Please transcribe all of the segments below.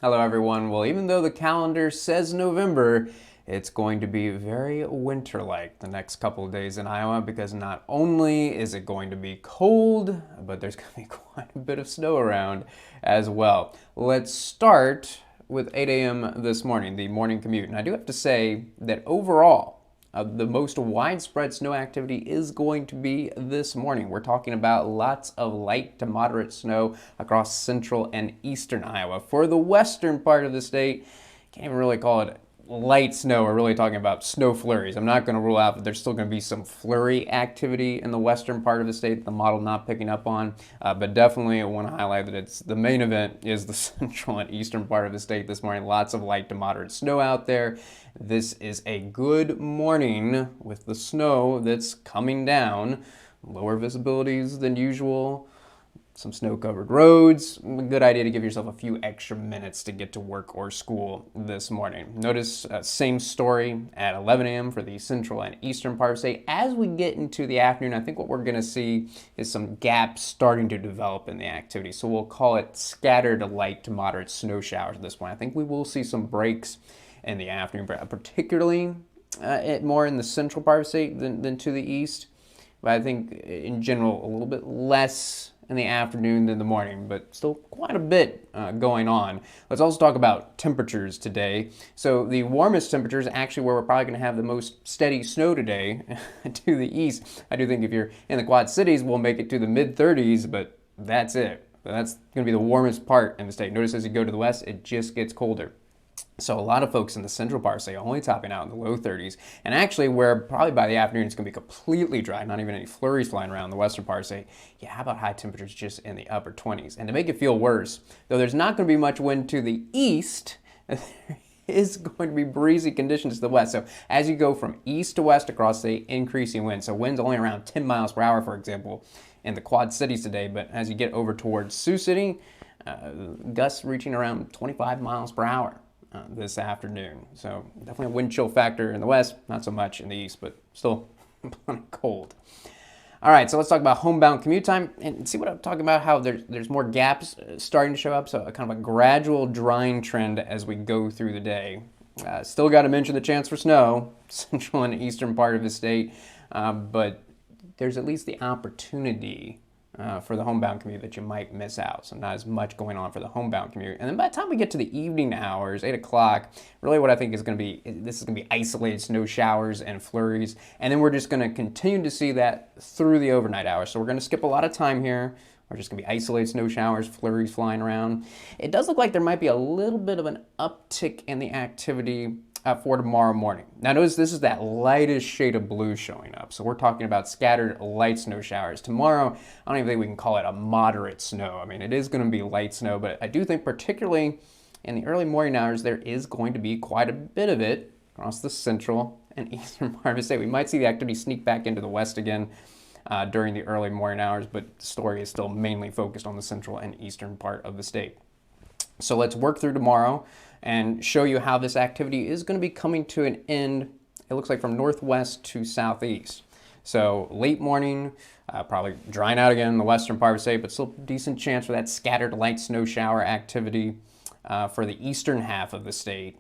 Hello everyone. Well, even though the calendar says November, it's going to be very winter-like the next couple of days in Iowa because not only is it going to be cold, but there's going to be quite a bit of snow around as well. Let's start with 8 a.m. this morning, the morning commute. And I do have to say that overall, the most widespread snow activity is going to be this morning. We're talking about lots of light to moderate snow across central and eastern Iowa. For the western part of the state, can't even really call it light snow. We're really talking about snow flurries. I'm not going to rule out that there's still going to be some flurry activity in the western part of the state, the model not picking up on, but definitely I want to highlight that it's the main event is the central and eastern part of the state this morning. Lots of light to moderate snow out there. This is a good morning with the snow that's coming down. Lower visibilities than usual. Some snow-covered roads. A good idea to give yourself a few extra minutes to get to work or school this morning. Notice same story at 11 a.m. for the central and eastern part of the state. As we get into the afternoon, I think what we're going to see is some gaps starting to develop in the activity. So we'll call it scattered light to moderate snow showers at this point. I think we will see some breaks in the afternoon, particularly more in the central part of the state than to the east. But I think in general, a little bit less in the afternoon than the morning, but still quite a bit going on. Let's also talk about temperatures today. So the warmest temperatures actually where we're probably going to have the most steady snow today to the east. I do think if you're in the Quad Cities, we'll make it to the mid-30s, but that's it. That's going to be the warmest part in the state. Notice as you go to the west, it just gets colder. So a lot of folks in the central part say only topping out in the low 30s. And actually where probably by the afternoon it's going to be completely dry, not even any flurries flying around the western part, say, yeah, how about high temperatures just in the upper 20s? And to make it feel worse, though there's not going to be much wind to the east, there is going to be breezy conditions to the west. So as you go from east to west across the increasing wind, so winds only around 10 miles per hour, for example, in the Quad Cities today, but as you get over towards Sioux City, gusts reaching around 25 miles per hour. This afternoon. So definitely a wind chill factor in the west, not so much in the east, but still plenty cold. All right, so let's talk about homebound commute time and see what I'm talking about, how there's more gaps starting to show up, so a kind of a gradual drying trend as we go through the day. Still got to mention the chance for snow, central and eastern part of the state, but there's at least the opportunity for the homebound commute that you might miss out. So not as much going on for the homebound commute. And then by the time we get to the evening hours, 8 o'clock, really what I think is going to be, this is going to be isolated snow showers and flurries. And then we're just going to continue to see that through the overnight hours. So we're going to skip a lot of time here. We're just going to be isolated snow showers, flurries flying around. It does look like there might be a little bit of an uptick in the activity for tomorrow morning. Now notice this is that lightest shade of blue showing up. So we're talking about scattered light snow showers. Tomorrow, I don't even think we can call it a moderate snow. I mean, it is going to be light snow, but I do think particularly in the early morning hours, there is going to be quite a bit of it across the central and eastern part of the state. We might see the activity sneak back into the west again during the early morning hours, but the story is still mainly focused on the central and eastern part of the state. So let's work through tomorrow and show you how this activity is going to be coming to an end, it looks like from northwest to southeast. So late morning, probably drying out again in the western part of the state, but still decent chance for that scattered light snow shower activity for the eastern half of the state.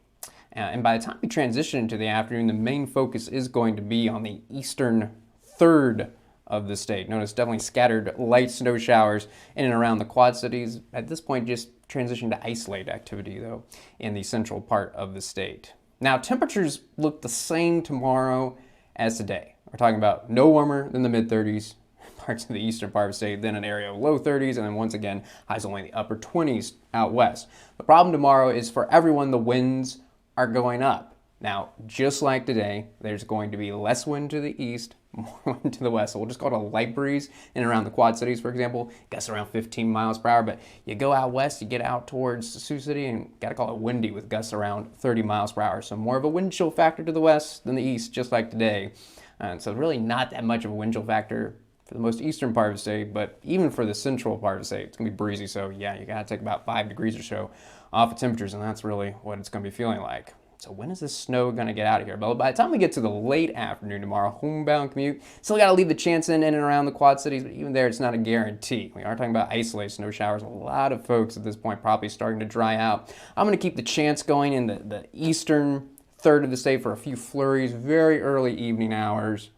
And by the time we transition into the afternoon, the main focus is going to be on the eastern third of the state. Notice definitely scattered light snow showers in and around the Quad Cities. At this point, just transition to isolated activity, though, in the central part of the state. Now, temperatures look the same tomorrow as today. We're talking about no warmer than the mid-30s, parts of the eastern part of the state, then an area of low 30s, and then once again, highs only in the upper 20s out west. The problem tomorrow is for everyone, the winds are going up. Now, just like today, there's going to be less wind to the east, more wind to the west. So we'll just call it a light breeze in and around the Quad Cities, for example. Gusts around 15 miles per hour, but you go out west, you get out towards Sioux City, and got to call it windy with gusts around 30 miles per hour. So more of a wind chill factor to the west than the east, just like today. And so really not that much of a wind chill factor for the most eastern part of the state, but even for the central part of the state, it's going to be breezy. So yeah, you got to take about 5 degrees or so off of temperatures, and that's really what it's going to be feeling like. So when is this snow going to get out of here? But by the time we get to the late afternoon tomorrow, homebound commute, still got to leave the chance in and around the Quad Cities, but even there, it's not a guarantee. We are talking about isolated snow showers. A lot of folks at this point probably starting to dry out. I'm going to keep the chance going in the eastern third of the state for a few flurries, very early evening hours.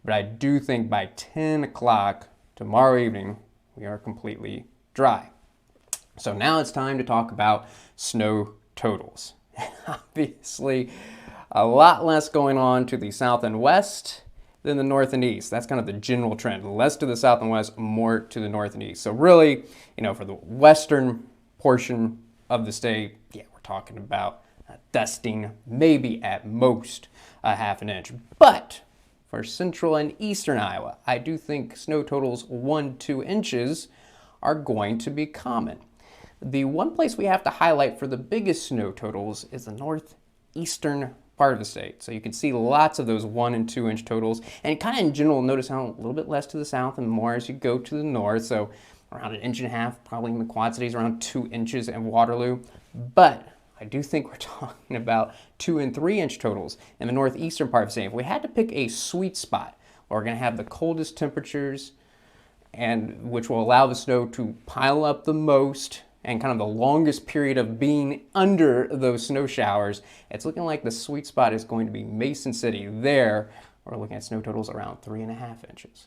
But I do think by 10 o'clock tomorrow evening, we are completely dry. So now it's time to talk about snow totals. Obviously, a lot less going on to the south and west than the north and east. That's kind of the general trend. Less to the south and west, more to the north and east. So really, for the western portion of the state, yeah, we're talking about dusting, maybe at most a half an inch. But for central and eastern Iowa, I do think snow totals 1-2 inches are going to be common. The one place we have to highlight for the biggest snow totals is the northeastern part of the state. So you can see lots of those 1 and 2 inch totals. And kind of in general, notice how a little bit less to the south and more as you go to the north. So around 1.5 inches, probably in the Quad Cities, around 2 inches in Waterloo. But I do think we're talking about 2 and 3 inch totals in the northeastern part of the state. If we had to pick a sweet spot where we're going to have the coldest temperatures and which will allow the snow to pile up the most and kind of the longest period of being under those snow showers, it's looking like the sweet spot is going to be Mason City. There, we're looking at snow totals around 3.5 inches.